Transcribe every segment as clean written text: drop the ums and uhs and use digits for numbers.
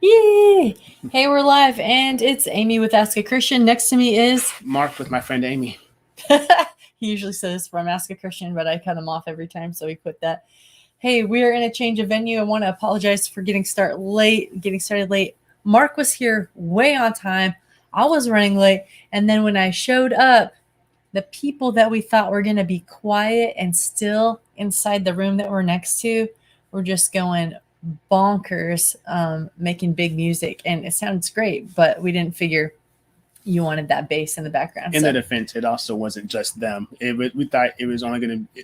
Yay! Hey, we're live, and it's Amy with Ask a Christian. Next to me is Mark with my friend Amie. he usually says from Ask a Christian, but I cut him off every time, so we quit that. Hey, we're in a change of venue. I want to apologize for getting started late. Mark was here way on time. I was running late, and then when I showed up, the people that we thought were going to be quiet and still inside the room that we're next to were just going bonkers, making big music, and it sounds great, but we didn't figure you wanted that bass in the background. In so. the defense, it also wasn't just them. We thought it was only going to.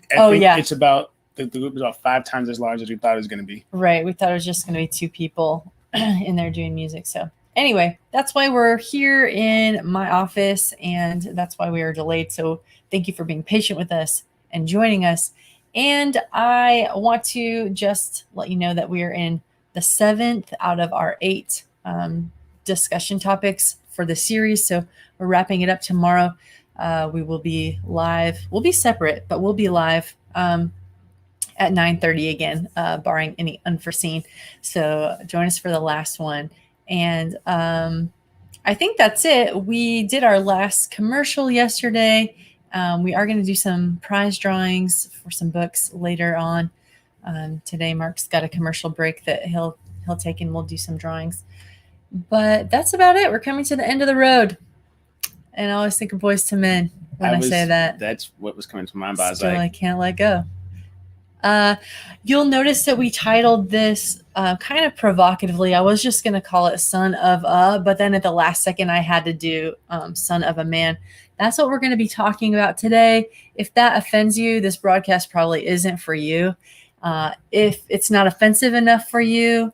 It's about the group is about 5 times as large as we thought it was going to be. Right, we thought it was just going to be 2 people in there doing music. So anyway, that's why we're here in my office, and that's why we are delayed. So thank you for being patient with us and joining us. And I want to just let you know that we are in the 7th out of our 8 discussion topics for the series. So we're wrapping it up tomorrow. We will be live. We'll be separate, but we'll be live at 9:30 again, barring any unforeseen. So join us for the last one. And I think that's it. We did our last commercial yesterday. We are going to do some prize drawings for some books later on. Today, Mark's got a commercial break that he'll take, and we'll do some drawings. But that's about it. We're coming to the end of the road. And I always think of Boys to Men when I say that. That's what was coming to mind. But I can't let go. You'll notice that we titled this kind of provocatively. I was just going to call it Son of a, but then at the last second I had to do Son of a Man. That's what we're going to be talking about today. If that offends you, this broadcast probably isn't for you. If it's not offensive enough for you,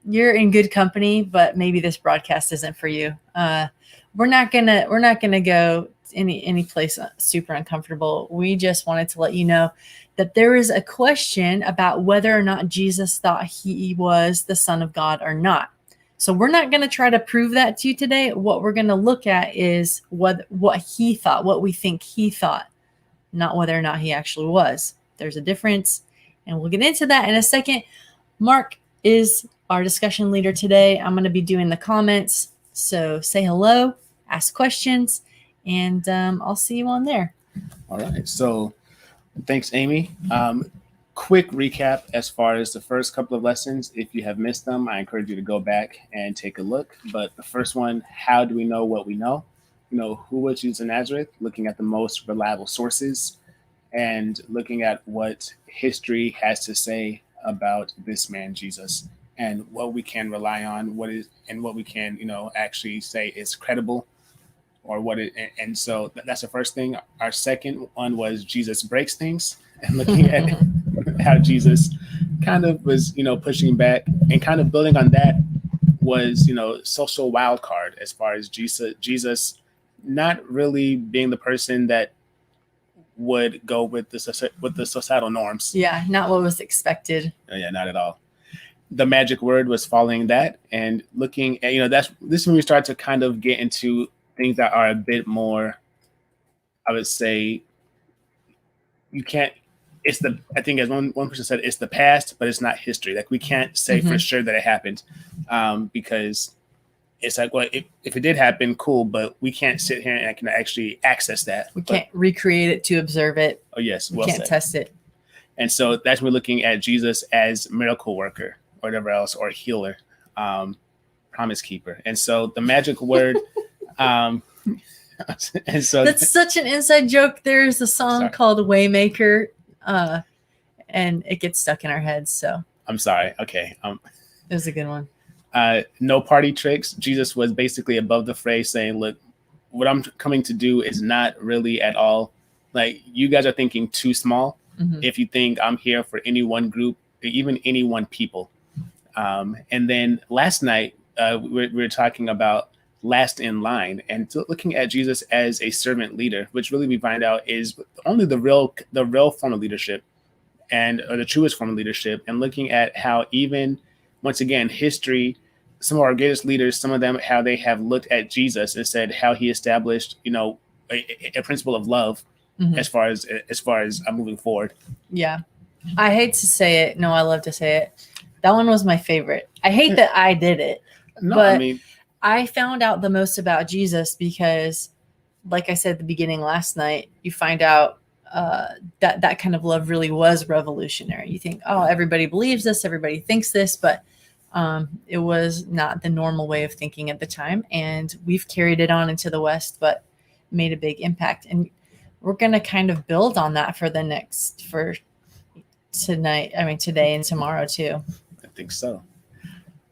you're in good company, but maybe this broadcast isn't for you. We're not gonna go any place super uncomfortable. We just wanted to let you know that there is a question about whether or not Jesus thought he was the Son of God or not. So we're not going to try to prove that to you today. What we're going to look at is what he thought, what we think he thought, not whether or not he actually was. There's a difference, and we'll get into that in a second. Mark is our discussion leader today. I'm going to be doing the comments. So say hello, ask questions, and I'll see you on there. All right. So thanks, Amie. Quick recap as far as the first couple of lessons. If you have missed them, I encourage you to go back and take a look. But the first one, how do we know what we know? Who was Jesus of Nazareth? Looking at the most reliable sources and looking at what history has to say about this man, Jesus, and what we can rely on, what we can, actually say is credible, or and so that's the first thing. Our second one was Jesus breaks things, and looking at how Jesus kind of was, pushing back, and kind of building on that was, social wild card as far as Jesus not really being the person that would go with the societal norms. Yeah, not what was expected. Yeah, not at all. The magic word was following that, and looking at, this is when we start to kind of get into things that are a bit more, I would say, I think as one person said, it's the past, but it's not history. Like, we can't say for sure that it happened, because it's like, well, if it did happen, cool, but we can't sit here and I can actually access that. We can't recreate it to observe it. Oh, yes. We can't test it. And so that's when we're looking at Jesus as miracle worker or whatever else, or healer, promise keeper. And so the magic word, and so that's such an inside joke. There's a song called Waymaker, and it gets stuck in our heads. So I'm sorry. Okay. It was a good one. No party tricks. Jesus was basically above the fray, saying, look, what I'm coming to do is not really at all, like, you guys are thinking too small. If you think I'm here for any one group, even any one people. And then last night, we were talking about last in line, and looking at Jesus as a servant leader, which really we find out is only the real form of leadership, or the truest form of leadership. And looking at how, even once again, history, some of our greatest leaders, some of them, how they have looked at Jesus and said how he established, a principle of love as far as moving forward. Yeah. I hate to say it. No, I love to say it. That one was my favorite. I hate that I did it. No, but I mean, I found out the most about Jesus because, like I said at the beginning last night, you find out that kind of love really was revolutionary. You think, oh, everybody believes this, everybody thinks this, but it was not the normal way of thinking at the time. And we've carried it on into the West, but made a big impact. And we're going to kind of build on that for tonight. I mean, today and tomorrow too. I think so.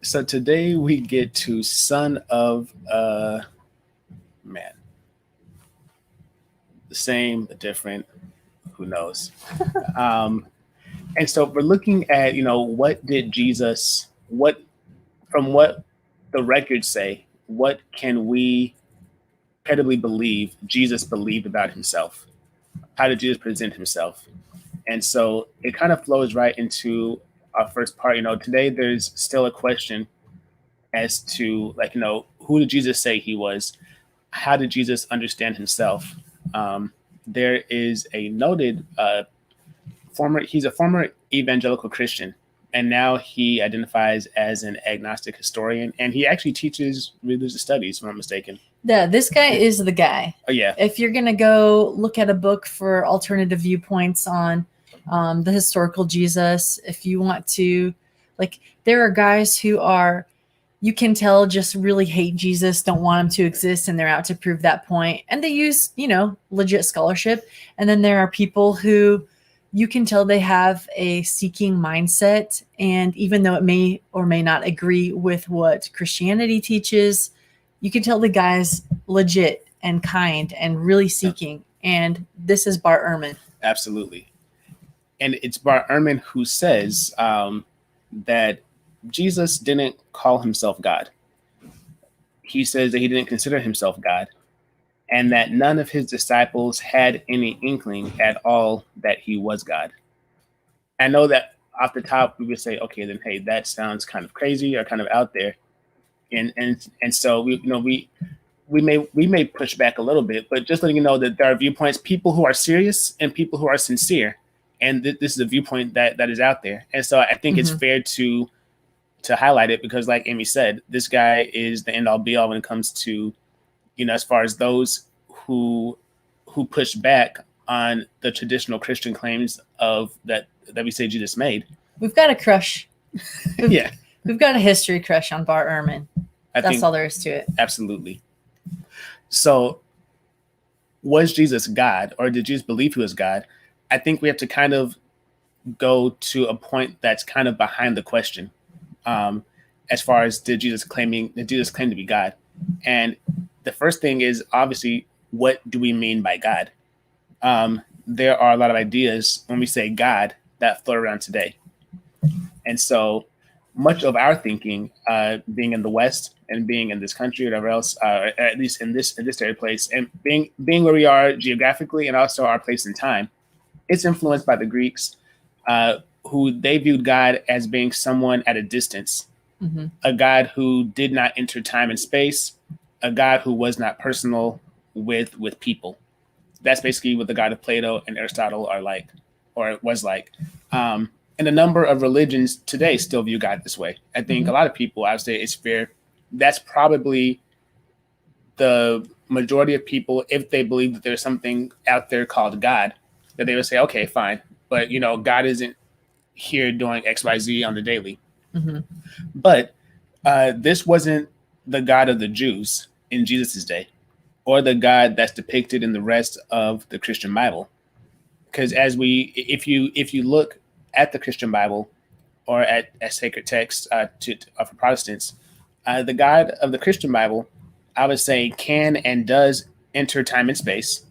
So today we get to son of man. The same, different, who knows? And so we're looking at, what did Jesus, from what the records say, what can we credibly believe Jesus believed about himself? How did Jesus present himself? And so it kind of flows right into our first part. Today there's still a question as to, who did Jesus say he was? How did Jesus understand himself? There is a noted he's a former evangelical Christian, and now he identifies as an agnostic historian, and he actually teaches religious studies, if I'm not mistaken. Yeah, this guy is the guy. Oh, yeah. If you're going to go look at a book for alternative viewpoints on the historical Jesus, if you want to, there are guys who are, you can tell, just really hate Jesus, don't want him to exist, and they're out to prove that point. And they use, legit scholarship. And then there are people who you can tell they have a seeking mindset. And even though it may or may not agree with what Christianity teaches, you can tell the guy's legit and kind and really seeking. And this is Bart Ehrman. Absolutely. And it's Bart Ehrman who says that Jesus didn't call himself God. He says that he didn't consider himself God, and that none of his disciples had any inkling at all that he was God. I know that off the top we would say, okay, then hey, that sounds kind of crazy or kind of out there. And so we may push back a little bit, but just letting you know that there are viewpoints, people who are serious and people who are sincere, and this is a viewpoint that is out there. And so I think it's fair to highlight it because, like Amie said, this guy is the end all be all when it comes to, as far as those who push back on the traditional Christian claims of that we say Jesus made. We've got a crush. Yeah. We've got a history crush on Bart Ehrman. That's all there is to it. Absolutely. So was Jesus God, or did Jesus believe he was God? I think we have to kind of go to a point that's kind of behind the question. As far as did Jesus claim to be God? And the first thing is, obviously, what do we mean by God? There are a lot of ideas when we say God that float around today. And so much of our thinking, being in the West and being in this country or whatever else, at least in this area place, and being where we are geographically and also our place in time, it's influenced by the Greeks, who they viewed God as being someone at a distance, a God who did not enter time and space, a God who was not personal with people. That's basically what the God of Plato and Aristotle are like, or was like. And a number of religions today still view God this way. I think a lot of people, I would say it's fair. That's probably the majority of people, if they believe that there's something out there called God, that they would say, okay, fine. But, God isn't here doing X, Y, Z on the daily. But this wasn't the God of the Jews in Jesus's day, or the God that's depicted in the rest of the Christian Bible. Because if you look at the Christian Bible or at sacred texts for Protestants, the God of the Christian Bible, I would say, can and does enter time and space.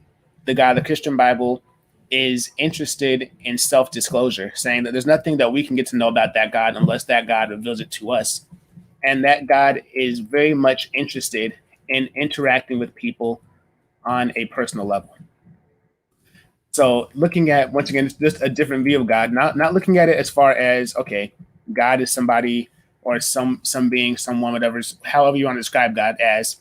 The God of the Christian Bible is interested in self-disclosure, saying that there's nothing that we can get to know about that God unless that God reveals it to us. And that God is very much interested in interacting with people on a personal level. So looking at, once again, just a different view of God, not looking at it as far as, okay, God is somebody or some being, someone, whatever, however you want to describe God, as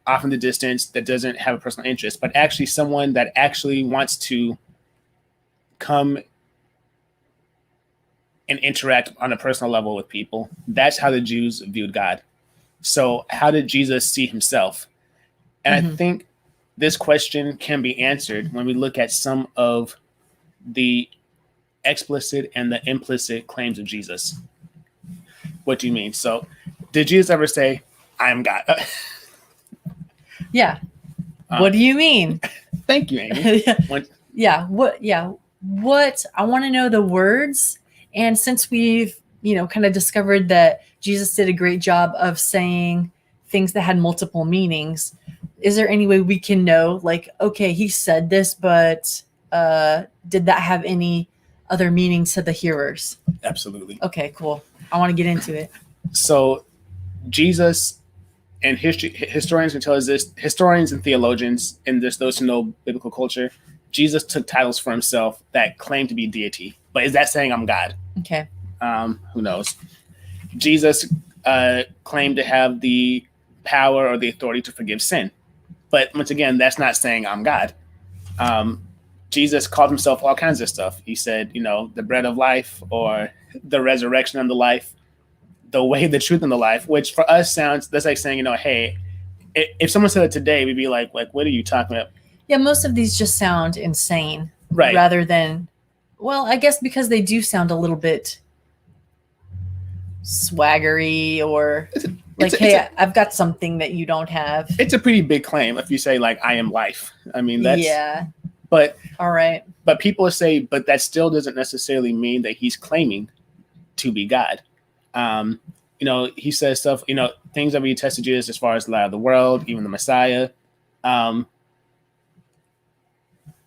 off in the distance that doesn't have a personal interest, but actually someone that actually wants to come and interact on a personal level with people. That's how the Jews viewed God. So how did Jesus see himself? And I think this question can be answered when we look at some of the explicit and the implicit claims of Jesus. What do you mean? So did Jesus ever say, I am God? Yeah. What do you mean? Thank you, Amie. Yeah. What I want to know the words. And since we've, kind of discovered that Jesus did a great job of saying things that had multiple meanings, is there any way we can know, like, okay, he said this, but did that have any other meaning to the hearers? Absolutely. Okay, cool. I want to get into it. So Jesus, and historians can tell us this, historians and theologians, and just those who know biblical culture, Jesus took titles for himself that claimed to be deity. But is that saying I'm God? Okay. Who knows? Jesus claimed to have the power or the authority to forgive sin. But once again, that's not saying I'm God. Jesus called himself all kinds of stuff. He said, the bread of life, or the resurrection and the life, the way, the truth, and the life, which for us that's like saying, hey, if someone said it today, we'd be like, what are you talking about? Yeah, most of these just sound insane. Right. Rather than, well, I guess because they do sound a little bit swaggery, or I've got something that you don't have. It's a pretty big claim if you say, like, I am life. I mean, that's... Yeah. But... All right. But people say, but that still doesn't necessarily mean that he's claiming to be God. He says stuff, things that we attest to Jesus as far as the light of the world, even the Messiah.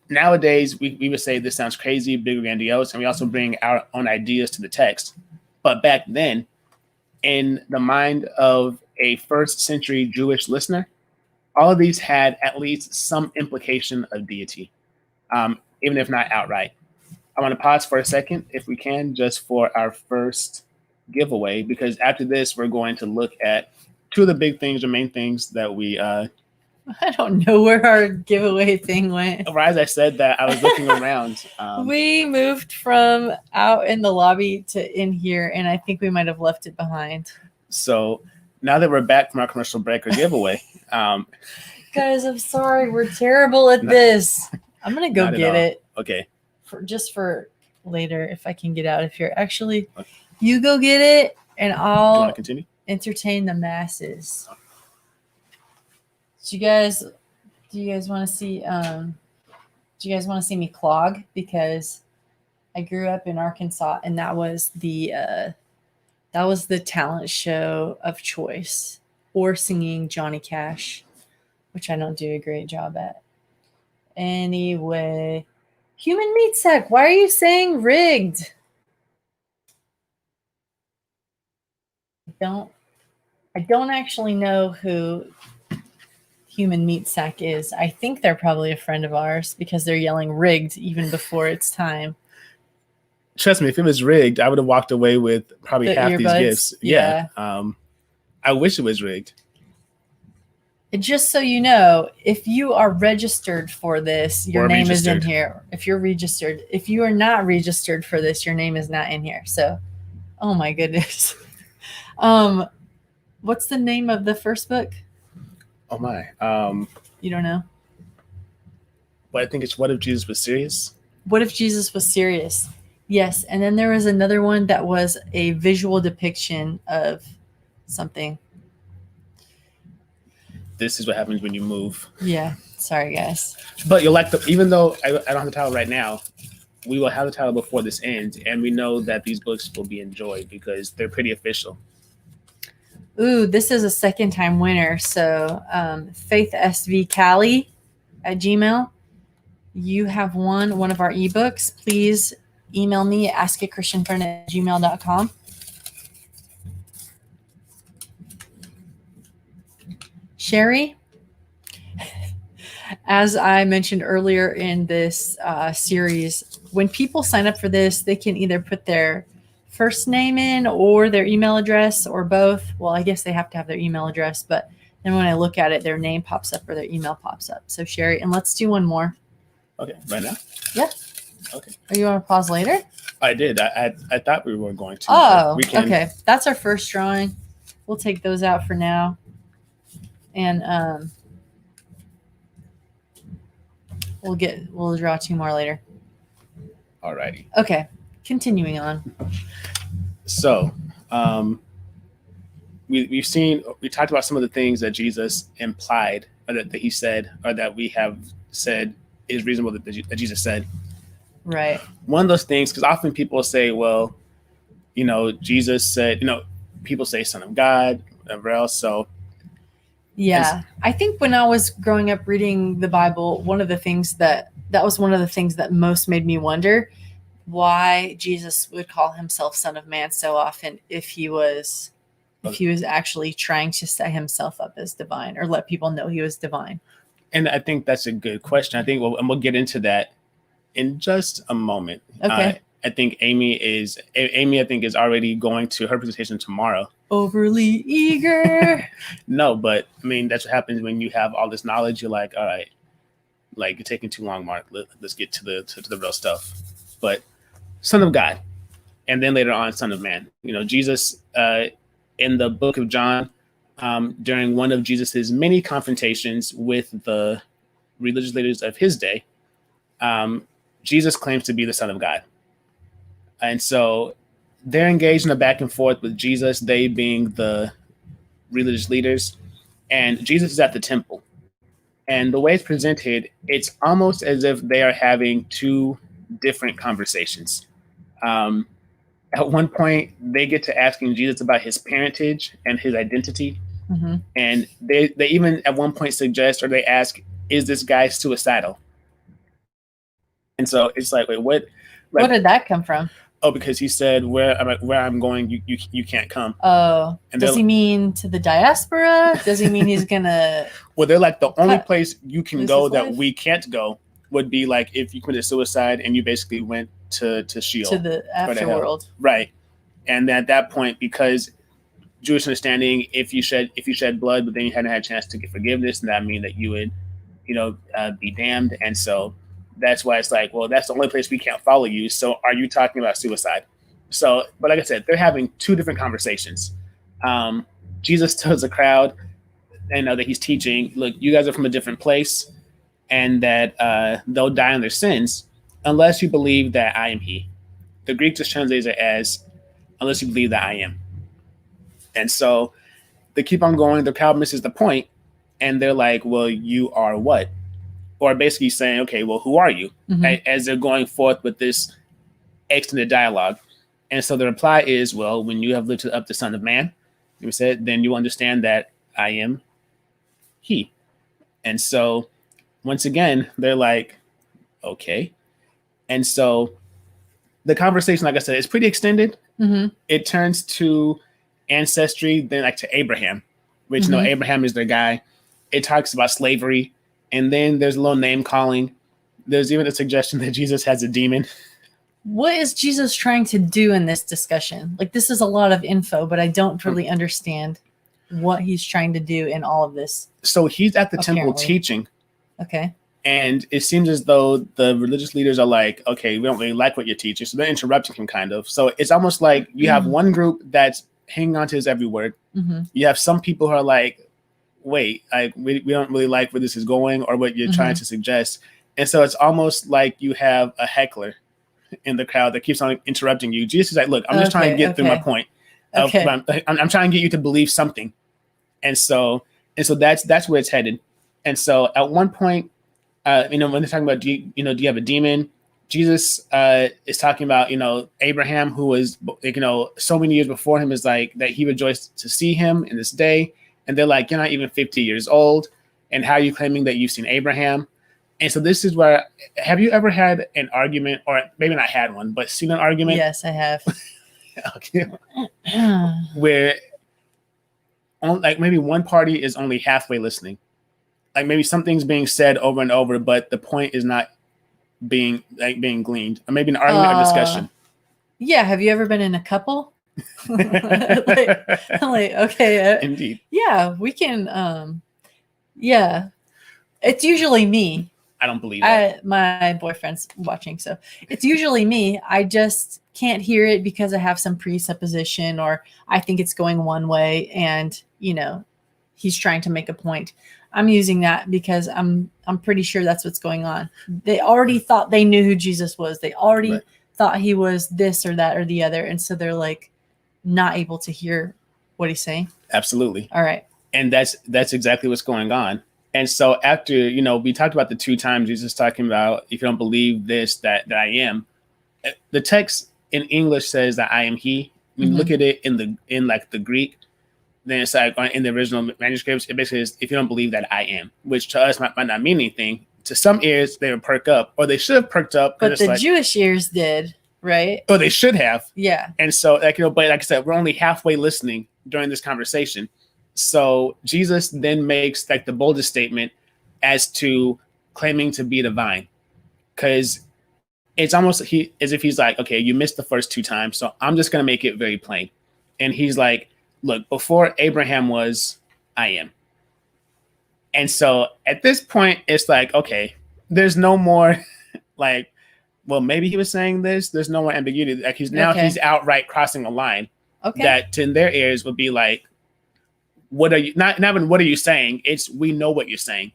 Nowadays, we would say this sounds crazy, big, grandiose, and we also bring our own ideas to the text. But back then, in the mind of a first century Jewish listener, all of these had at least some implication of deity, even if not outright. I want to pause for a second, if we can, just for our first giveaway, because after this, we're going to look at two of the big things, or main things that we... I don't know where our giveaway thing went. Or as I said that, I was looking around. We moved from out in the lobby to in here, and I think we might have left it behind. So now that we're back from our commercial break or giveaway... Guys, I'm sorry. We're terrible at this. I'm going to go get it. Okay. For later, if I can get out of here. Actually, okay. You go get it, and I'll continue? Entertain the masses. Do you guys want to see? Do you guys want to see me clog? Because I grew up in Arkansas, and that was the talent show of choice, or singing Johnny Cash, which I don't do a great job at. Anyway, human meat sack. Why are you saying rigged? I don't actually know who human meat sack is. I think they're probably a friend of ours, because they're yelling rigged even before it's time. Trust me, if it was rigged, I would have walked away with probably half earbuds. These gifts. Yeah. I wish it was rigged. Just so you know, if you are registered for this, your name is in here. If you're registered, if you are not registered for this, your name is not in here. So, oh my goodness. What's the name of the first book? Oh my. You don't know? But I think it's What If Jesus Was Serious? What If Jesus Was Serious? Yes. And then there was another one that was a visual depiction of something. This is what happens when you move. Yeah. Sorry, guys. But you'll like even though I don't have the title right now, we will have the title before this ends. And we know that these books will be enjoyed because they're pretty official. Ooh, this is a second-time winner. So Faith SV Cali at Gmail. You have won one of our ebooks. Please email me at askachristianfriend@gmail.com. Sherry, as I mentioned earlier in this series, when people sign up for this, they can either put their first name in or their email address or both. Well, I guess they have to have their email address, but then when I look at it, their name pops up or their email pops up. So Sherry, and let's do one more. Okay, right now? Yeah. Okay. Or you want to pause later? I did. I thought we were going to. Oh, we can. okay. That's our first drawing. We'll take those out for now. And we'll draw two more later. Alrighty. Okay. Continuing on. So, we talked about some of the things that Jesus implied, or that he said, or that we have said is reasonable that Jesus said. Right. One of those things, because often people say, well, Jesus said, people say Son of God, whatever else. So, yeah, I think when I was growing up reading the Bible, one of the things that was one of the things that most made me wonder why Jesus would call himself Son of Man so often if he was actually trying to set himself up as divine or let people know he was divine. And I think that's a good question. I think we'll get into that in just a moment. Okay. I think Amie is already going to her presentation tomorrow. Overly eager. No, but I mean, that's what happens when you have all this knowledge. You're like, all right, like you're taking too long, Mark. Let's get to the real stuff. But Son of God, and then later on, Son of Man. Jesus in the book of John, during one of Jesus's many confrontations with the religious leaders of his day, Jesus claims to be the Son of God. And so they're engaged in a back and forth with Jesus, they being the religious leaders. And Jesus is at the temple. And the way it's presented, it's almost as if they are having two different conversations. At one point, they get to asking Jesus about his parentage and his identity. Mm-hmm. And they even at one point suggest, or they ask, is this guy suicidal? And so it's like, wait, what? Like, what did that come from? Oh, because he said, where I'm going, you can't come. Oh, and does he mean to the diaspora? Does he mean he's gonna? Well, they're like, the only place you can go that we can't go would be like if you committed suicide and you basically went to Sheol, to the afterworld, right? And at that point, because Jewish understanding, if you shed blood, but then you hadn't had a chance to get forgiveness, and that mean that you would, be damned. And so that's why it's like, well, that's the only place we can't follow you. So are you talking about suicide? So, but like I said, they're having two different conversations. Jesus tells the crowd, that he's teaching, look, you guys are from a different place, and that they'll die in their sins unless you believe that I am he. The Greek just translates it as, unless you believe that I am. And so they keep on going. The crowd misses the point, and they're like, well, you are what? Or basically saying, okay, well, who are you? Mm-hmm. As they're going forth with this extended dialogue. And so the reply is, well, when you have lifted up the Son of Man, we said, then you understand that I am he. And so once again, they're like, okay. And so the conversation, like I said, is pretty extended. Mm-hmm. It turns to ancestry, then like to Abraham, which, mm-hmm. Abraham is their guy. It talks about slavery. And then there's a little name calling. There's even a suggestion that Jesus has a demon. What is Jesus trying to do in this discussion? Like, this is a lot of info, but I don't really understand what he's trying to do in all of this. So he's at the temple teaching. Okay. And it seems as though the religious leaders are like, okay, we don't really like what you're teaching. So they're interrupting him kind of. So it's almost like you have one group that's hanging on to his every word. Mm-hmm. You have some people who are like, wait, we don't really like where this is going or what you're mm-hmm. trying to suggest. And so it's almost like you have a heckler in the crowd that keeps on interrupting you. Jesus is like, look, I'm just trying to get through my point. I'm trying to get you to believe something. And so that's where it's headed. And so at one point, when they're talking about, do you have a demon? Jesus is talking about, Abraham, who was, so many years before him, is like that he rejoiced to see him in this day. And they're like, you're not even 50 years old. And how are you claiming that you've seen Abraham? And so this is where, have you ever had an argument, or maybe not had one, but seen an argument? Yes, I have. Okay. Where like maybe one party is only halfway listening. Like maybe something's being said over and over, but the point is not being gleaned. Or maybe an argument or discussion. Yeah. Have you ever been in a couple? Okay. Indeed. Yeah, we can. Yeah, it's usually me. I don't believe that. My boyfriend's watching, so it's usually me. I just can't hear it because I have some presupposition, or I think it's going one way, and he's trying to make a point. I'm using that because I'm pretty sure that's what's going on. They already thought they knew who Jesus was. They already thought he was this or that or the other, and so they're like not able to hear what he's saying. Absolutely. All right. And that's exactly what's going on. And so after, we talked about the 2 times Jesus talking about, if you don't believe this, that I am. The text in English says that I am he. When you look at it in the Greek, then it's like in the original manuscripts, it basically is, if you don't believe that I am, which to us might not mean anything. To some ears, they would perk up, or they should have perked up. But the Jewish ears did, right? Or they should have. Yeah. And so, but like I said, we're only halfway listening during this conversation. So Jesus then makes like the boldest statement as to claiming to be divine, because it's almost as if he's like, okay, you missed the first 2 times, so I'm just going to make it very plain. And he's like, look, before Abraham was, I am. And so at this point, it's like, okay, there's no more like, well, maybe he was saying this. There's no more ambiguity. Like he's outright crossing a line that to their ears would be like, what are you not even what are you saying? It's we know what you're saying.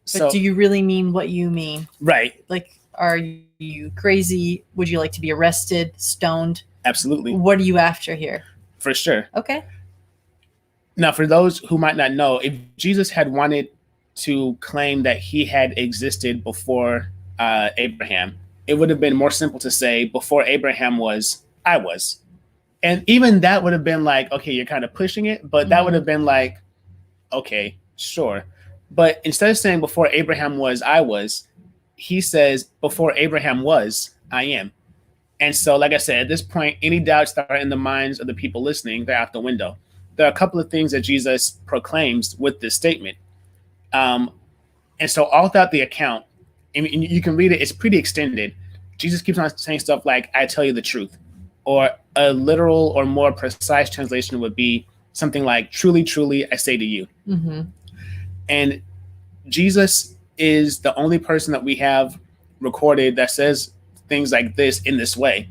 But so, do you really mean what you mean? Right. Like, are you crazy? Would you like to be arrested, stoned? Absolutely. What are you after here? For sure. Okay. Now, for those who might not know, if Jesus had wanted to claim that he had existed before Abraham, it would have been more simple to say, before Abraham was, I was. And even that would have been like, okay, you're kind of pushing it, but that would have been like, okay, sure. But instead of saying before Abraham was, I was, he says before Abraham was, I am. And so, like I said, at this point, any doubts that are in the minds of the people listening, they're out the window. There are a couple of things that Jesus proclaims with this statement. And so all throughout the account, and you can read it, it's pretty extended. Jesus keeps on saying stuff like, I tell you the truth. Or a literal or more precise translation would be something like, truly, truly, I say to you. Mm-hmm. And Jesus is the only person that we have recorded that says things like this in this way.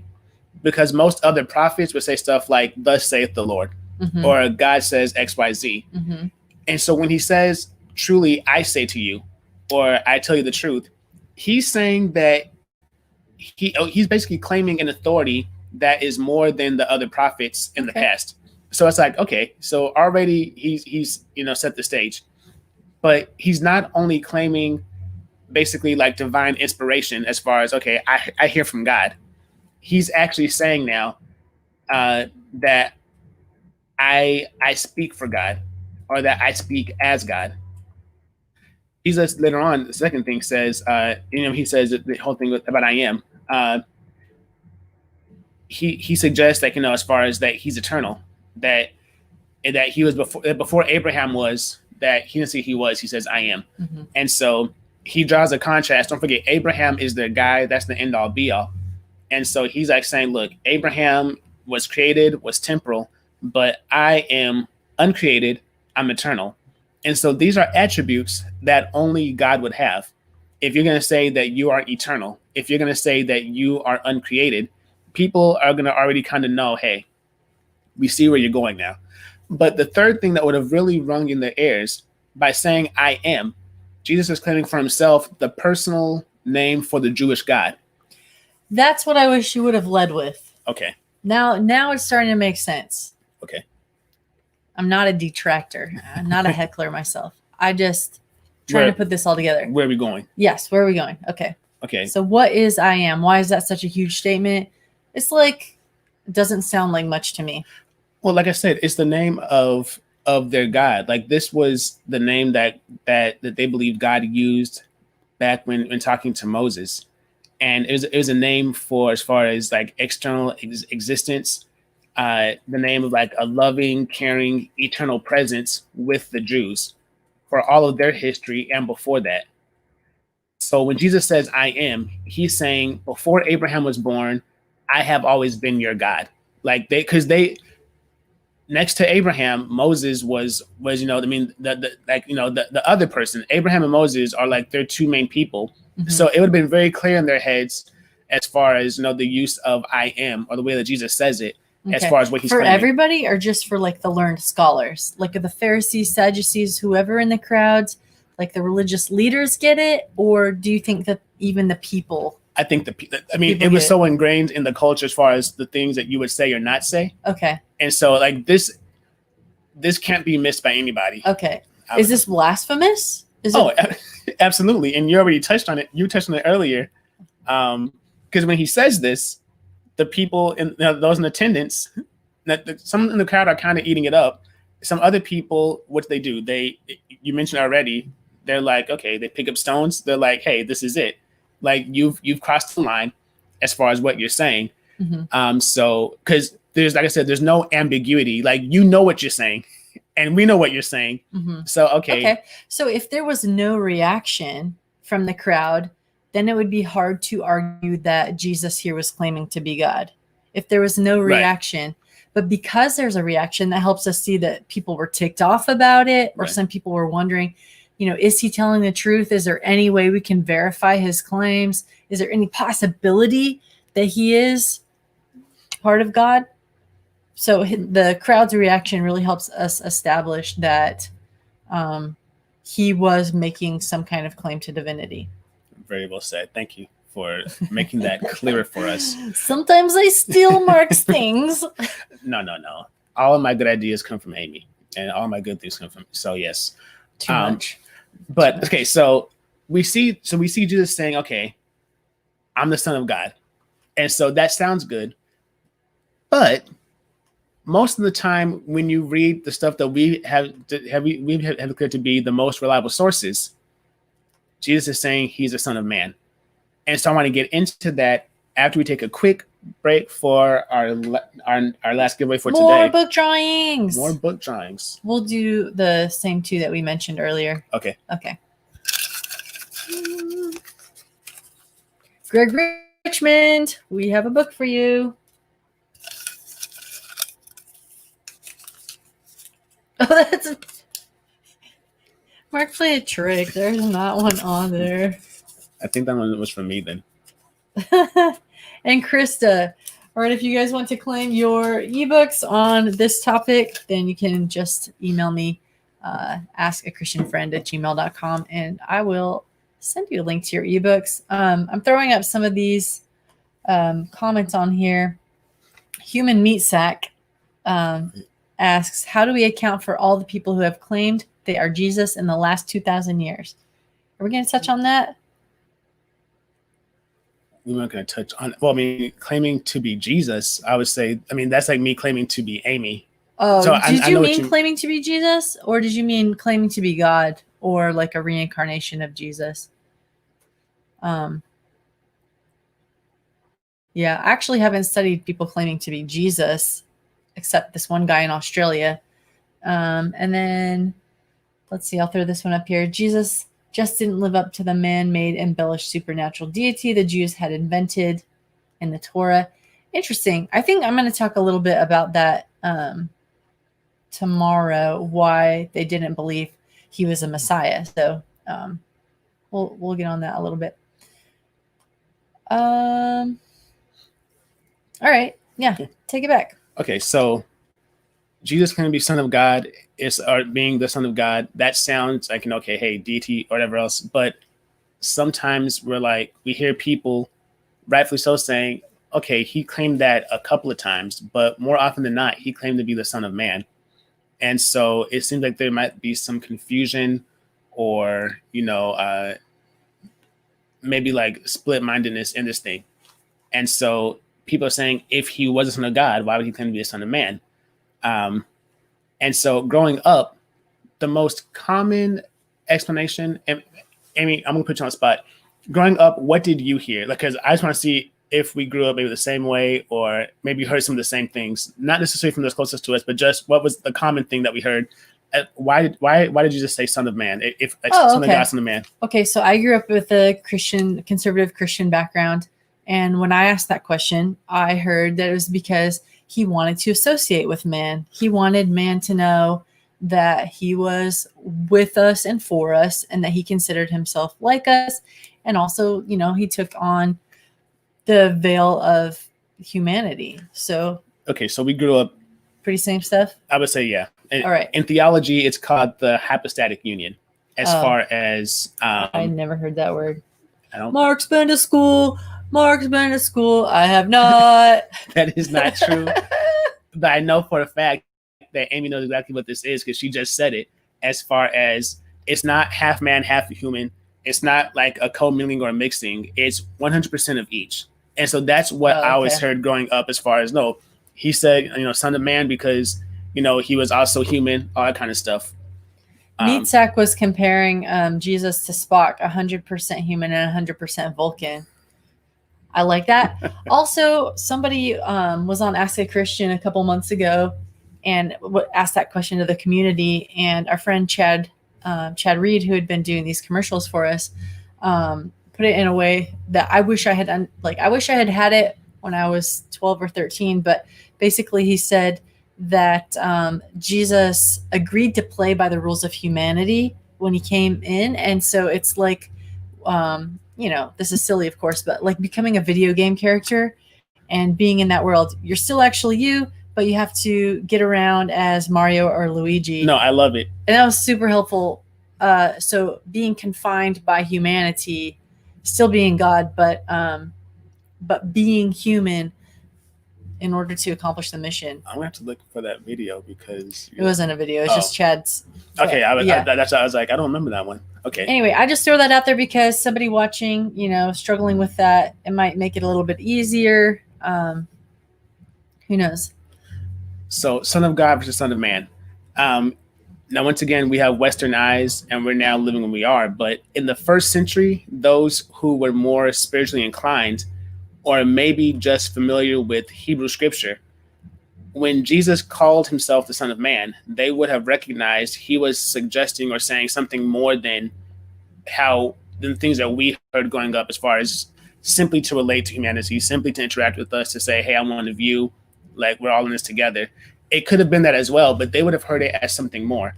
Because most other prophets would say stuff like, thus saith the Lord. Mm-hmm. Or God says X, Y, Z. Mm-hmm. And so when he says, truly, I say to you, or I tell you the truth, he's saying that he's basically claiming an authority that is more than the other prophets in the past. So it's like, okay, so already he's set the stage, but he's not only claiming basically like divine inspiration as far as, okay, I hear from God. He's actually saying now that I speak for God, or that I speak as God. Jesus later on, the second thing says, he says the whole thing about I am. He suggests that, as far as that he's eternal, that he was before Abraham was, that he didn't say he was, he says I am. Mm-hmm. And so he draws a contrast. Don't forget, Abraham is the guy that's the end all be all. And so he's like saying, look, Abraham was created, was temporal, but I am uncreated, I'm eternal. And so these are attributes that only God would have. If you're going to say that you are eternal, if you're going to say that you are uncreated, people are going to already kind of know, hey, we see where you're going now. But the third thing that would have really rung in their ears, by saying I am, Jesus is claiming for himself the personal name for the Jewish God. That's what I wish you would have led with. Okay. Now it's starting to make sense. Okay. I'm not a detractor. I'm not a heckler myself. I just trying to put this all together. Where are we going? Yes, where are we going? Okay. Okay. So what is I am? Why is that such a huge statement? It's like, it doesn't sound like much to me. Well, like I said, it's the name of their God. Like this was the name that they believed God used back when talking to Moses. And it was a name for, as far as like external existence, the name of like a loving, caring, eternal presence with the Jews for all of their history and before that. So when Jesus says I am, he's saying before Abraham was born, I have always been your God. Like they next to Abraham, Moses was the other person. Abraham and Moses are like their two main people. Mhm. So it would have been very clear in their heads as far as, the use of I am, or the way that Jesus says it, as Okay. far as what he's For claiming. everybody, or just for like the learned scholars, like the Pharisees, Sadducees, whoever in the crowds, like the religious leaders get it, or do you think that even the people? I think People it was get so ingrained in the culture as far as the things that you would say or not say. Okay. And so like this can't be missed by anybody. Okay. Is this blasphemous? Absolutely. And you already touched on it. You touched on it earlier. Because when he says this, the people in those in attendance, some in the crowd are kind of eating it up. Some other people, what they do? You mentioned already, they're like, okay, they pick up stones. They're like, hey, this is it. Like you've crossed the line as far as what you're saying. Mm-hmm. So because there's, like I said, there's no ambiguity. Like you know what you're saying, and we know what you're saying. Mm-hmm. So okay. So if there was no reaction from the crowd, then it would be hard to argue that Jesus here was claiming to be God. If there was no reaction, right. But because there's a reaction, that helps us see that people were ticked off about it, or right. Some people were wondering, is he telling the truth? Is there any way we can verify his claims? Is there any possibility that he is part of God? So the crowd's reaction really helps us establish that he was making some kind of claim to divinity. Very well said. Thank you for making that clearer for us. Sometimes I steal Mark's things. No. All of my good ideas come from Amie, and all my good things come from. So yes, too much. But okay, so we see Jesus saying, "Okay, I'm the Son of God," and so that sounds good. But most of the time, when you read the stuff that we have declared to be the most reliable sources, Jesus is saying he's the Son of Man. And so I want to get into that after we take a quick break for our last giveaway for today. More book drawings. More book drawings. We'll do the same two that we mentioned earlier. Okay. Greg Richmond, we have a book for you. Oh, that's Mark played a trick. There's not one on there. I think that one was for me then. And Krista. All right, if you guys want to claim your ebooks on this topic, then you can just email me, askachristianfriend@gmail.com, and I will send you a link to your ebooks. I'm throwing up some of these comments on here. Human Meat Sack asks, how do we account for all the people who have claimed they are Jesus in the last 2,000 years? Are we going to touch on that? We weren't going to touch on, claiming to be Jesus, I would say, that's like me claiming to be Amie. Oh, so did you mean claiming to be Jesus, or did you mean claiming to be God, or like a reincarnation of Jesus? Yeah, I actually haven't studied people claiming to be Jesus, except this one guy in Australia. And then, let's see, I'll throw this one up here. Jesus just didn't live up to the man-made, embellished supernatural deity the Jews had invented in the Torah. Interesting. I think I'm going to talk a little bit about that tomorrow, why they didn't believe he was a Messiah. So we'll get on that a little bit. All right. Yeah, take it back. Okay, so Jesus can be Son of God, or being the Son of God. That sounds like hey, deity or whatever else. But sometimes we hear people, rightfully so, saying, okay, he claimed that a couple of times, but more often than not, he claimed to be the Son of Man. And so it seems like there might be some confusion, or maybe like split-mindedness in this thing. And so people are saying, if he was the Son of God, why would he claim to be the Son of Man? And so growing up, the most common explanation, and Amie, I'm going to put you on the spot. Growing up, what did you hear? Because I just want to see if we grew up maybe the same way, or maybe heard some of the same things, not necessarily from those closest to us, but just what was the common thing that we heard? Why did you just say Son of Man? If Son of God, Son of Man. Okay, so I grew up with a conservative Christian background. And when I asked that question, I heard that it was because he wanted to associate with man. He wanted man to know that he was with us and for us, and that he considered himself like us, And also, he took on the veil of humanity. So Okay, so we grew up. pretty same stuff. I would say, yeah. All right. In theology, it's called the hypostatic union. As far as I never heard that word. I don't. Mark's been to school. Mark's been to school. I have not. That is not true. But I know for a fact that Amie knows exactly what this is because she just said it. As far as it's not half man, half human. It's not like a commingling or a mixing. It's 100% of each. And so that's what I always heard growing up. As far as he said, son of man because he was also human, all that kind of stuff. Meatsack was comparing Jesus to Spock, 100% human and 100% Vulcan. I like that. Also, somebody was on Ask a Christian a couple months ago and asked that question to the community. And our friend Chad Reed, who had been doing these commercials for us, put it in a way that I wish I had had it when I was 12 or 13. But basically, he said that Jesus agreed to play by the rules of humanity when he came in. And so it's like, this is silly, of course, but like becoming a video game character and being in that world. You're still actually you, but you have to get around as Mario or Luigi. No, I love it. And that was super helpful. So being confined by humanity, still being God, but being human in order to accomplish the mission. I'm gonna have to look for that video because it wasn't a video. It's just Chad's. Okay, that's what I was like. I don't remember that one. Okay. Anyway, I just throw that out there because somebody watching, struggling with that, it might make it a little bit easier. Who knows? So, Son of God versus Son of Man. Now, once again, we have Western eyes, and we're now living where we are. But in the first century, those who were more spiritually inclined, or maybe just familiar with Hebrew scripture, when Jesus called himself the Son of Man, they would have recognized he was suggesting or saying something more than the things that we heard growing up, as far as simply to relate to humanity, simply to interact with us, to say, hey, I'm one of you, like we're all in this together. It could have been that as well, but they would have heard it as something more.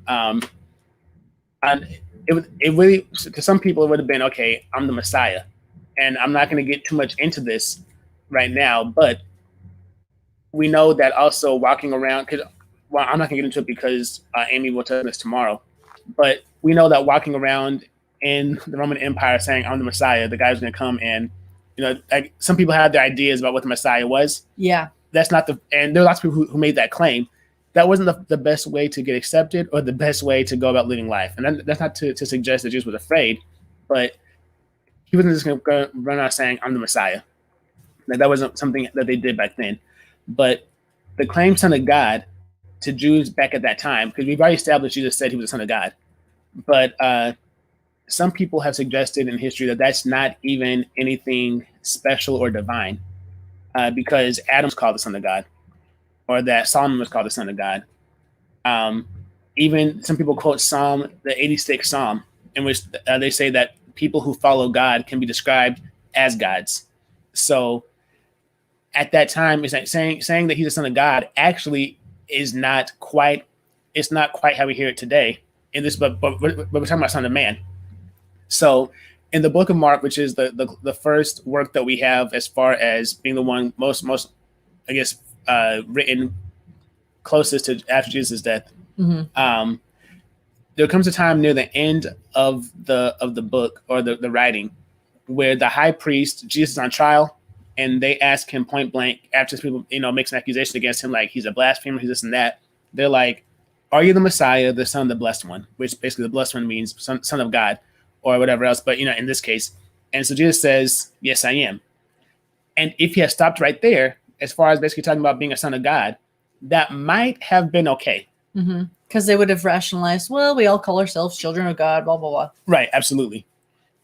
And it really, to some people, it would have been, okay, I'm the Messiah. And I'm not going to get too much into this right now, but we know that also walking around, I'm not going to get into it because Amie will tell us tomorrow, but we know that walking around in the Roman Empire saying, I'm the Messiah, the guy's going to come and, like some people had their ideas about what the Messiah was. Yeah. That's not and there are lots of people who made that claim. That wasn't the best way to get accepted or the best way to go about living life. And that's not to suggest that Jesus was afraid, but he wasn't just going to run out saying, I'm the Messiah. That wasn't something that they did back then. But the claim Son of God to Jews back at that time, because we've already established Jesus said he was the Son of God. But some people have suggested in history that that's not even anything special or divine, because Adam's called the Son of God, or that Solomon was called the Son of God. Even some people quote the 86th Psalm, in which they say that people who follow God can be described as gods. So at that time, it's like saying that he's the Son of God actually is not quite how we hear it today in this, but we're talking about Son of Man. So in the book of Mark, which is the first work that we have as far as being the one most I guess written closest to after Jesus' death, there comes a time near the end of the book or the writing where the high priest, Jesus, is on trial, and they ask him point blank after people makes an accusation against him, like he's a blasphemer, he's this and that. They're like, "Are you the Messiah, the Son of the Blessed One?" Which basically the Blessed One means son of God or whatever else, but in this case. And so Jesus says, "Yes, I am." And if he had stopped right there, as far as basically talking about being a son of God, that might have been okay. Because they would have rationalized, well, we all call ourselves children of God, blah, blah, blah. Right, absolutely.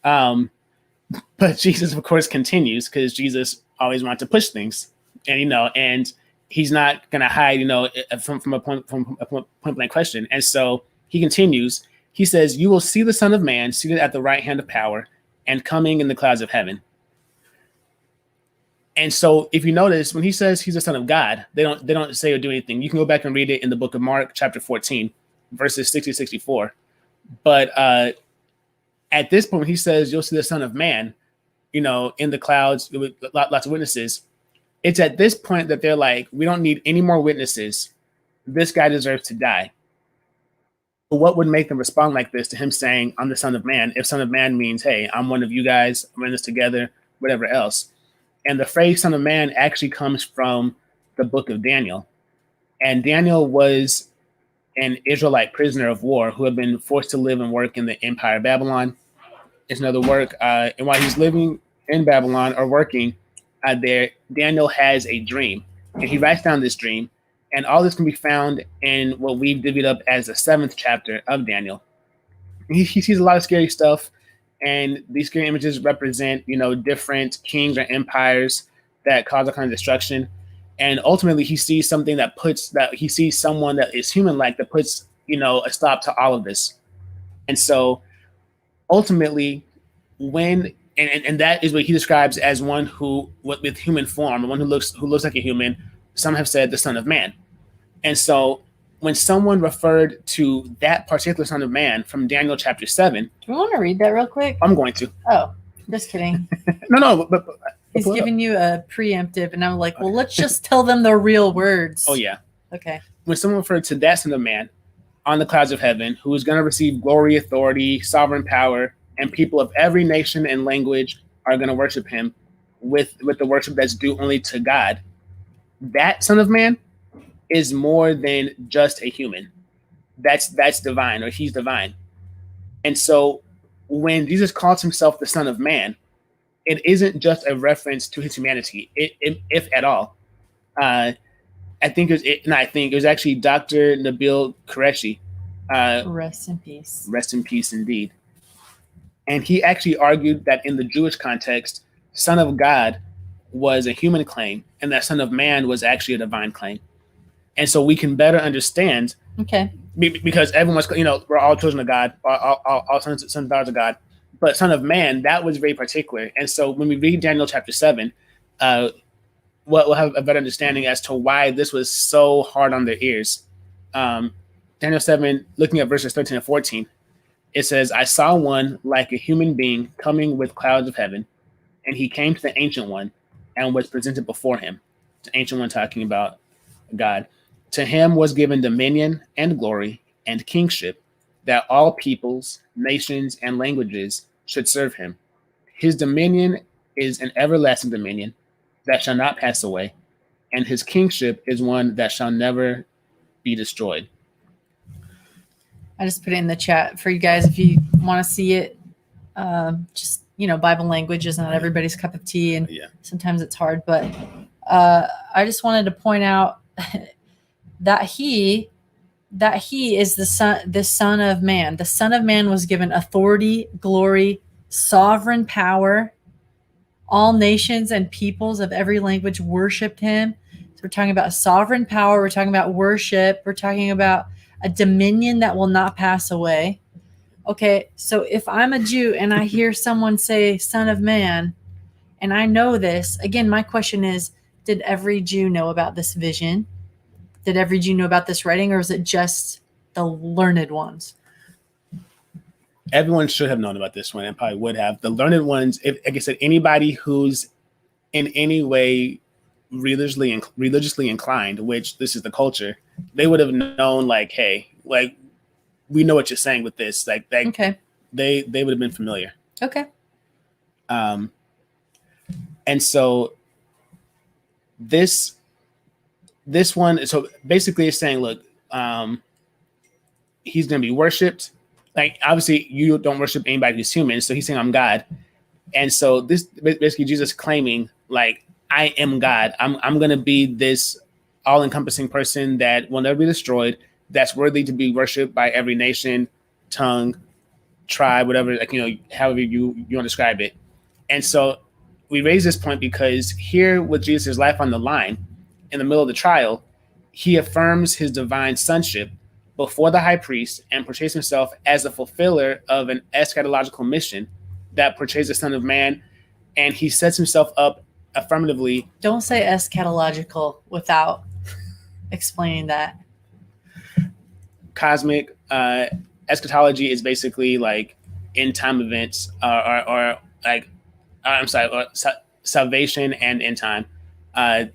But Jesus, of course, continues because Jesus always wanted to push things. And, and he's not going to hide, from a point blank question. And so he continues. He says, "You will see the Son of Man seated at the right hand of power and coming in the clouds of heaven." And so if you notice, when he says he's the Son of God, they don't say or do anything. You can go back and read it in the book of Mark, chapter 14, verses 60 to 64. But At this point, he says, you'll see the Son of Man, in the clouds with lots of witnesses. It's at this point that they're like, we don't need any more witnesses. This guy deserves to die. But what would make them respond like this to him saying, I'm the Son of Man, if Son of Man means, hey, I'm one of you guys, I'm in this together, whatever else. And the phrase Son of Man actually comes from the book of Daniel. And Daniel was an Israelite prisoner of war who had been forced to live and work in the Empire of Babylon. It's another work. And while he's living in Babylon or working there, Daniel has a dream. And he writes down this dream. And all this can be found in what we've divvied up as the 7th chapter of Daniel. He sees a lot of scary stuff. And these scary images represent, different kings or empires that cause all kinds of destruction. And ultimately, he sees something he sees someone that is human-like that puts, a stop to all of this. And so ultimately, and that is what he describes as one who, with human form, one who looks like a human. Some have said the Son of Man. And so when someone referred to that particular Son of Man from Daniel chapter 7. Do you want to read that real quick? I'm going to. Oh, just kidding. No, but he's giving you a preemptive, and I'm like, well, let's just tell them the real words. Oh, yeah. Okay. When someone referred to that Son of Man on the clouds of heaven, who is going to receive glory, authority, sovereign power, and people of every nation and language are going to worship him with the worship that's due only to God, that Son of Man is more than just a human. That's divine, or he's divine. And so when Jesus calls himself the Son of Man, it isn't just a reference to his humanity, if at all. I think it was actually Dr. Nabil Qureshi. Rest in peace. Rest in peace, indeed. And he actually argued that in the Jewish context, Son of God was a human claim, and that Son of Man was actually a divine claim. And so we can better understand. Okay. Because everyone's, we're all children of God, all sons and daughters of God. But Son of Man, that was very particular. And so when we read Daniel chapter 7, we'll have a better understanding as to why this was so hard on their ears. Daniel 7, looking at verses 13 and 14, it says, I saw one like a human being coming with clouds of heaven, and he came to the Ancient One and was presented before him. The Ancient One talking about God. To him was given dominion and glory and kingship, that all peoples, nations, and languages should serve him. His dominion is an everlasting dominion that shall not pass away, and his kingship is one that shall never be destroyed. I just put it in the chat for you guys if you want to see it. Just, Bible language is not everybody's cup of tea, and sometimes it's hard. But I just wanted to point out that he is the Son of Man. The Son of Man was given authority, glory, sovereign power. All nations and peoples of every language worshiped him. So we're talking about sovereign power. We're talking about worship. We're talking about a dominion that will not pass away. Okay, so if I'm a Jew and I hear someone say Son of Man, and I know this, again, my question is, did every Jew know about this vision? Did every Jew know about this writing, or is it just the learned ones? Everyone should have known about this one and probably would have. The learned ones, like I said, anybody who's in any way religiously inclined, which this is the culture, they would have known, like, hey, like, we know what you're saying with this. Like, okay. They would have been familiar. Okay. And so this one, so basically it's saying, look, he's going to be worshipped. Like, obviously you don't worship anybody who's human. So he's saying, I'm God. And so this basically Jesus claiming, like, I am God. I'm going to be this all encompassing person that will never be destroyed, that's worthy to be worshipped by every nation, tongue, tribe, whatever, like, however you want to describe it. And so we raise this point because here with Jesus' life on the line, in the middle of the trial, he affirms his divine sonship before the high priest and portrays himself as the fulfiller of an eschatological mission that portrays the Son of Man. And he sets himself up affirmatively. Don't say eschatological without explaining that. Cosmic eschatology is basically like end time events, or like I'm sorry, salvation and end time. I'm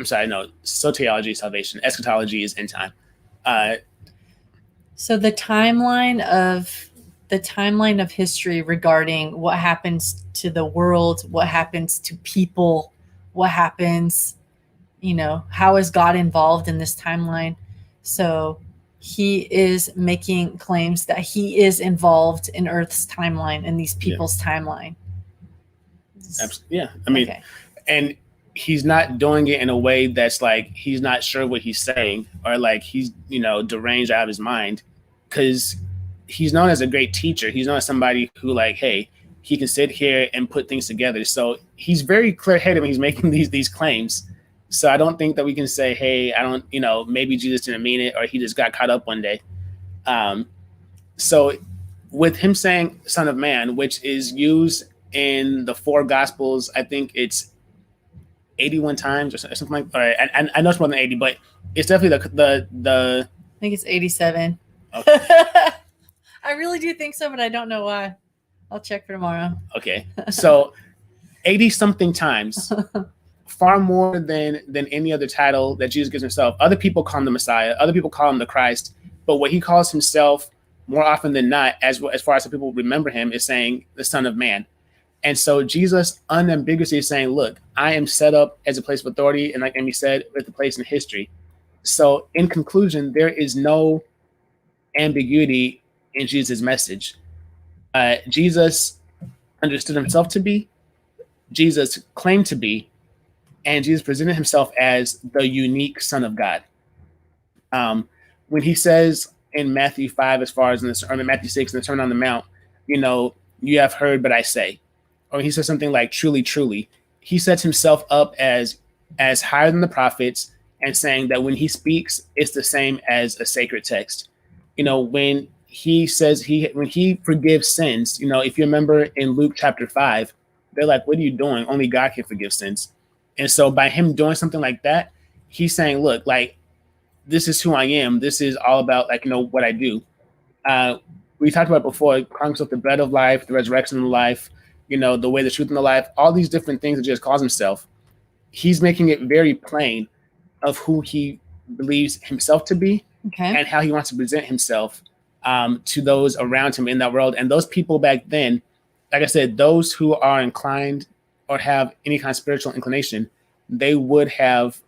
sorry, no, soteriology, salvation, eschatology is end time. So the timeline of history regarding what happens to the world, what happens to people, what happens, how is God involved in this timeline? So he is making claims that he is involved in Earth's timeline and these people's timeline. Yeah, I mean, Okay. and he's not doing it in a way that's like he's not sure what he's saying, or like he's deranged out of his mind, because he's known as a great teacher. He's known as somebody who, like, hey, he can sit here and put things together. So he's very clear-headed when he's making these claims. So I don't think that we can say, hey, I don't, maybe Jesus didn't mean it, or he just got caught up one day. So with him saying Son of Man, which is used in the 4 Gospels, I think it's 81 times or something like that. I know it's more than 80, but it's definitely the I think it's 87. Okay. I really do think so, but I don't know why. I'll check for tomorrow. Okay. So 80 something times, far more than any other title that Jesus gives himself. Other people call him the Messiah. Other people call him the Christ. But what he calls himself more often than not, as far as people remember him, is saying the Son of Man. And so Jesus unambiguously is saying, look, I am set up as a place of authority, and like Amie said, with a place in history. So in conclusion, there is no ambiguity in Jesus' message. Jesus understood himself to be, Jesus claimed to be, and Jesus presented himself as the unique Son of God. When he says in Matthew 5, as far as in Matthew 6, in the Sermon on the Mount, you have heard, but I say, or he says something like, truly, truly, he sets himself up as higher than the prophets, and saying that when he speaks, it's the same as a sacred text. When he says when he forgives sins, if you remember in Luke chapter 5, they're like, what are you doing? Only God can forgive sins. And so by him doing something like that, he's saying, look, like, this is who I am. This is all about, like, what I do. We talked about before, calling himself the bread of life, the resurrection of life, the way, the truth, and the life, all these different things that Jesus calls himself. He's making it very plain of who he believes himself to be, and how he wants to present himself to those around him in that world. And those people back then, like I said, those who are inclined or have any kind of spiritual inclination, they would have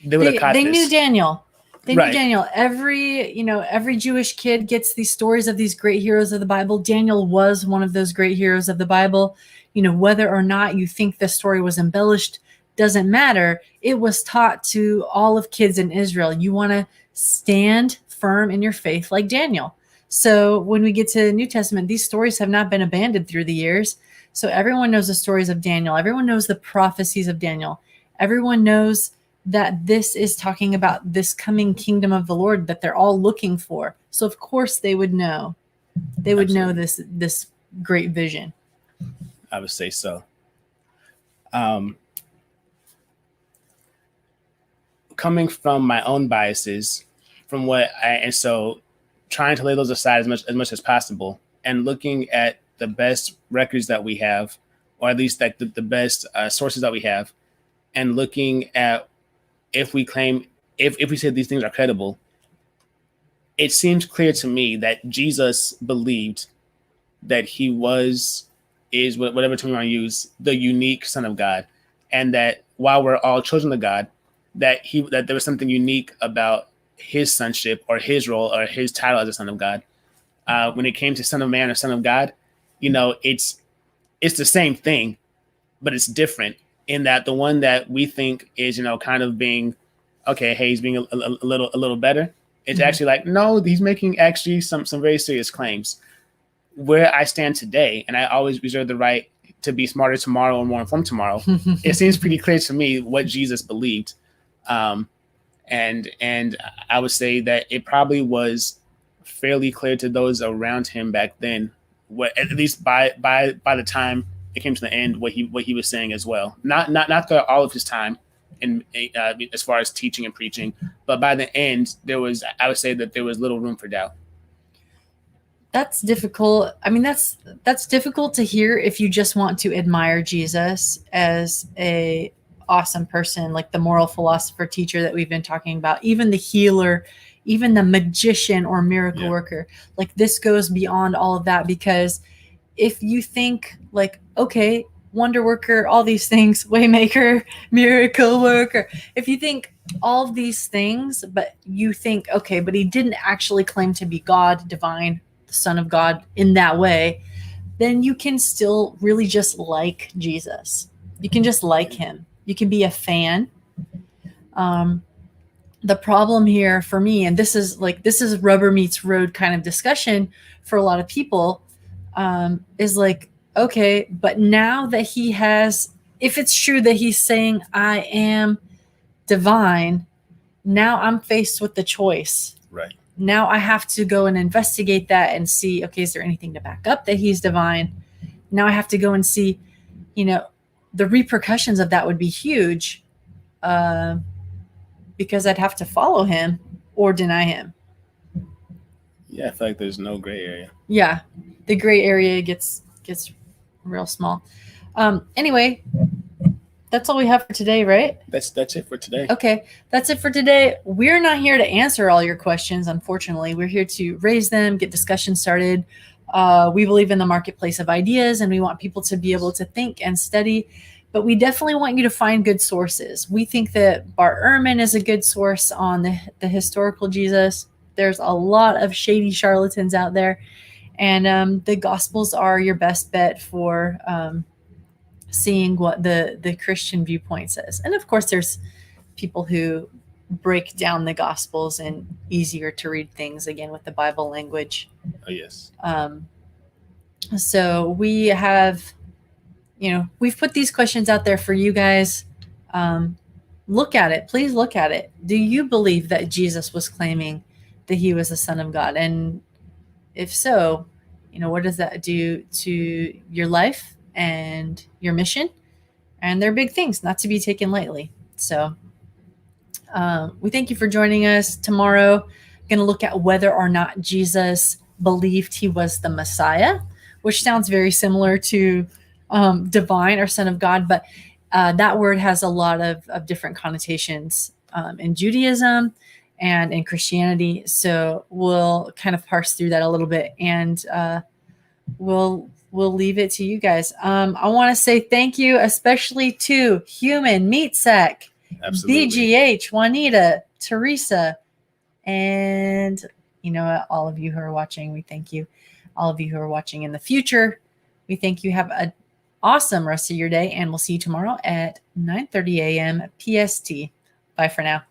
caught they this. knew Daniel. They knew Daniel. Every Jewish kid gets these stories of these great heroes of the Bible. Daniel was one of those great heroes of the Bible. Whether or not you think the story was embellished doesn't matter. It was taught to all of kids in Israel. You want to stand firm in your faith like Daniel. So when we get to the New Testament, these stories have not been abandoned through the years. So everyone knows the stories of Daniel. Everyone knows the prophecies of Daniel. Everyone knows that this is talking about this coming kingdom of the Lord that they're all looking for. So of course they would know. They would know this great vision. I would say so. Coming from my own biases, and so trying to lay those aside as much as possible, and looking at the best records that we have, or at least like the best sources that we have, and looking at if we say these things are credible, it seems clear to me that Jesus believed that he is whatever term you want to use, the unique Son of God, and that while we're all children of God, that there was something unique about his sonship, or his role, or his title as a Son of God. When it came to Son of Man or Son of God, it's the same thing, but it's different in that the one that we think is, kind of being, okay, hey, he's being a little better. It's actually like, no, he's making actually some very serious claims. Where I stand today, and I always reserve the right to be smarter tomorrow or more informed tomorrow, it seems pretty clear to me what Jesus believed. And I would say that it probably was fairly clear to those around him back then, at least by the time it came to the end, what he was saying as well. Not throughout all of his time, in as far as teaching and preaching, but by the end, I would say that there was little room for doubt. That's difficult. I mean, that's difficult to hear if you just want to admire Jesus as a awesome person, like the moral philosopher teacher that we've been talking about, even the healer, even the magician or miracle worker. Like this goes beyond all of that, because if you think like, okay, wonder worker, all these things, waymaker, miracle worker, if you think all of these things, but you think, okay, but he didn't actually claim to be God, divine, the Son of God in that way, then you can still really just like Jesus. You can just like him. You can be a fan. The problem here for me, and this is rubber meets road kind of discussion for a lot of people, is like, okay, but now that he has, if it's true that he's saying I am divine, now I'm faced with the choice. Right. Now I have to go and investigate that and see, okay, is there anything to back up that he's divine? Now I have to go and see, the repercussions of that would be huge, because I'd have to follow him or deny him. Yeah, I feel like there's no gray area. Yeah, the gray area gets real small. Anyway, that's all we have for today, right? That's it for today. Okay, that's it for today. We're not here to answer all your questions, unfortunately. We're here to raise them, get discussion started. We believe in the marketplace of ideas, and we want people to be able to think and study. But we definitely want you to find good sources. We think that Bart Ehrman is a good source on the historical Jesus. There's a lot of shady charlatans out there. And the Gospels are your best bet for seeing what the Christian viewpoint says. And of course, there's people who break down the Gospels in easier to read things, again, with the Bible language. Oh, yes. So we have, we've put these questions out there for you guys. Look at it. Please look at it. Do you believe that Jesus was claiming that he was the Son of God? And if so, what does that do to your life and your mission? And they're big things, not to be taken lightly. So we thank you for joining us. Tomorrow, I'm going to look at whether or not Jesus believed he was the Messiah, which sounds very similar to divine or Son of God, but that word has a lot of different connotations in Judaism and in Christianity. So we'll kind of parse through that a little bit, and we'll leave it to you guys. I want to say thank you, especially to Human Meat Sack, Absolutely. BGH, Juanita, Teresa, and all of you who are watching. We thank you. All of you who are watching in the future, we thank you. Have an awesome rest of your day, and we'll see you tomorrow at 9:30 a.m. PST. Bye for now.